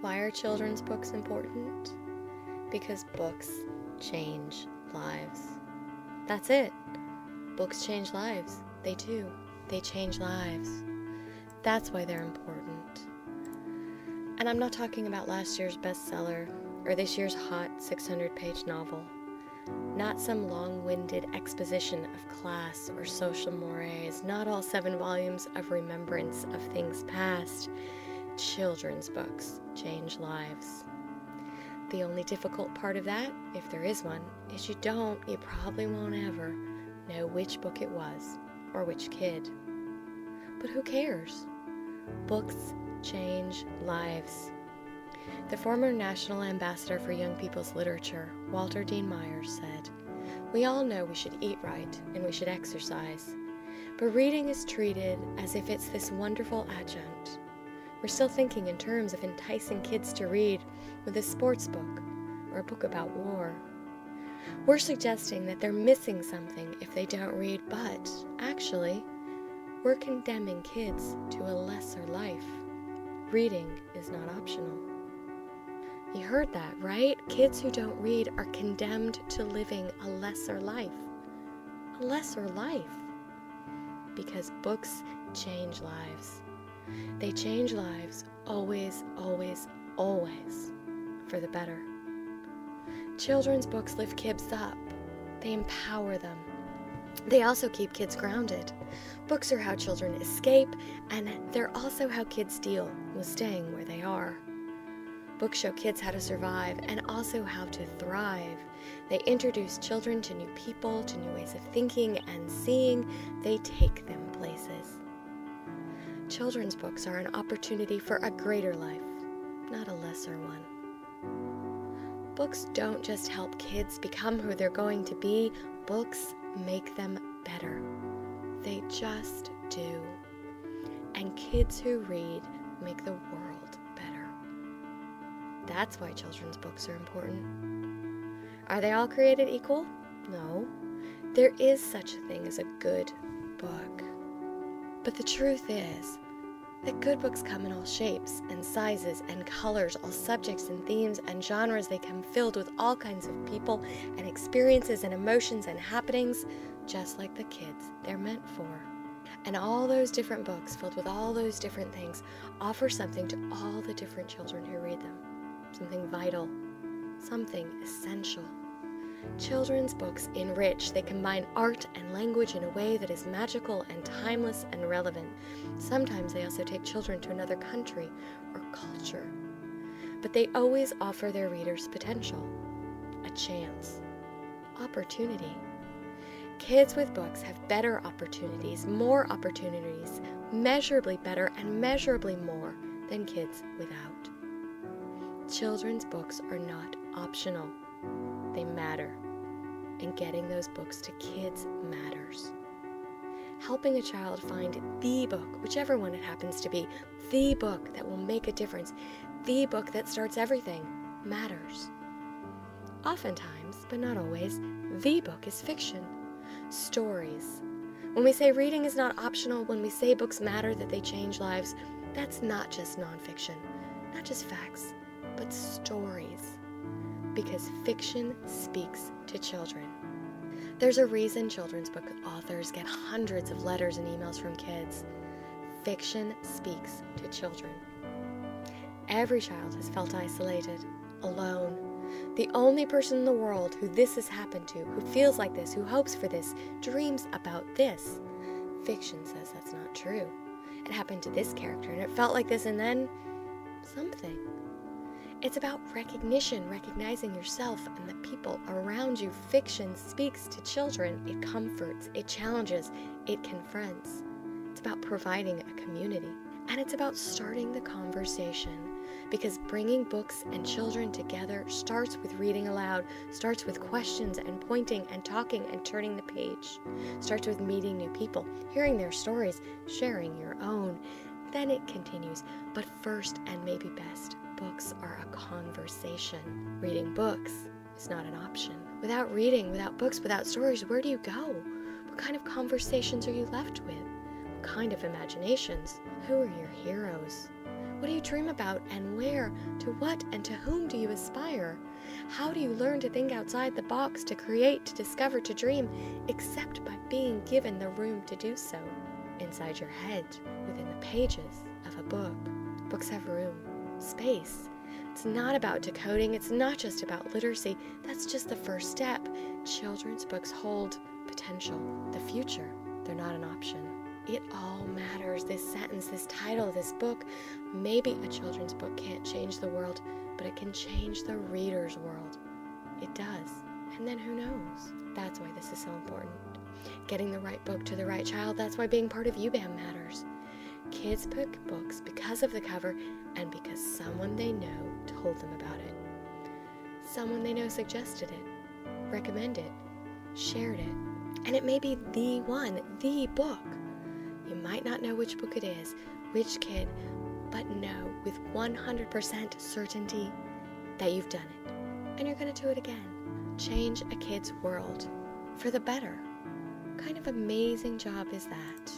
Why are children's books important? Because books change lives. That's it. Books change lives. They do. They change lives. That's why they're important. And I'm not talking about last year's bestseller or this year's hot 600-page novel. Not some long-winded exposition of class or social mores, not all 7 volumes of remembrance of things past. Children's books change lives. The only difficult part of that, if there is one, is you probably won't ever know which book it was or which kid. But who cares? Books change lives. The former National Ambassador for Young People's Literature, Walter Dean Myers, said, "We all know we should eat right and we should exercise, but reading is treated as if it's this wonderful adjunct. We're still thinking in terms of enticing kids to read with a sports book or a book about war. We're suggesting that they're missing something if they don't read, but actually, we're condemning kids to a lesser life. Reading is not optional." You heard that, right? Kids who don't read are condemned to living a lesser life. A lesser life. Because books change lives. They change lives always, always, always for the better. Children's books lift kids up. They empower them. They also keep kids grounded. Books are how children escape, and they're also how kids deal with staying where they are. Books show kids how to survive and also how to thrive. They introduce children to new people, to new ways of thinking and seeing. They take them places. Children's books are an opportunity for a greater life, not a lesser one. Books don't just help kids become who they're going to be. Books make them better. They just do. And kids who read make the world better. That's why children's books are important. Are they all created equal? No. There is such a thing as a good book. But the truth is that good books come in all shapes and sizes and colors, all subjects and themes and genres. They come filled with all kinds of people and experiences and emotions and happenings, just like the kids they're meant for. And all those different books filled with all those different things offer something to all the different children who read them. Something vital, something essential. Children's books enrich. They combine art and language in a way that is magical and timeless and relevant. Sometimes they also take children to another country or culture. But they always offer their readers potential, a chance, opportunity. Kids with books have better opportunities, more opportunities, measurably better and measurably more than kids without. Children's books are not optional. They matter. And getting those books to kids matters. Helping a child find the book, whichever one it happens to be, the book that will make a difference, the book that starts everything, matters. Oftentimes, but not always, the book is fiction. Stories. When we say reading is not optional, when we say books matter, that they change lives, that's not just nonfiction, not just facts, but stories. Because fiction speaks to children. There's a reason children's book authors get hundreds of letters and emails from kids. Fiction speaks to children. Every child has felt isolated, alone. The only person in the world who this has happened to, who feels like this, who hopes for this, dreams about this. Fiction says that's not true. It happened to this character, and it felt like this, and then something. It's about recognition, recognizing yourself and the people around you. Fiction speaks to children. It comforts, it challenges, it confronts. It's about providing a community. And it's about starting the conversation. Because bringing books and children together starts with reading aloud, starts with questions and pointing and talking and turning the page. Starts with meeting new people, hearing their stories, sharing your own. Then it continues. But first, and maybe best, books are a conversation. Reading books is not an option. Without reading, without books, without stories, where do you go? What kind of conversations are you left with? kind of imaginations. Who are your heroes? What do you dream about, and where, to what, and to whom do you aspire? How do you learn to think outside the box, to create, to discover, to dream, except by being given the room to do so? Inside your head, within the pages of a book. Books have room, space. It's not about decoding, it's not just about literacy. That's just the first step. Children's books hold potential, the future. They're not an option. It all matters. This sentence, this title, this book. Maybe a children's book can't change the world, but it can change the reader's world. It does. And then who knows? That's why this is so important. Getting the right book to the right child, that's why being part of UBAM matters. Kids pick books because of the cover and because someone they know told them about it. Someone they know suggested it, recommended it, shared it. And it may be the one, the book. You might not know which book it is, which kid, but know with 100% certainty that you've done it. And you're going to do it again. Change a kid's world for the better. What kind of amazing job is that?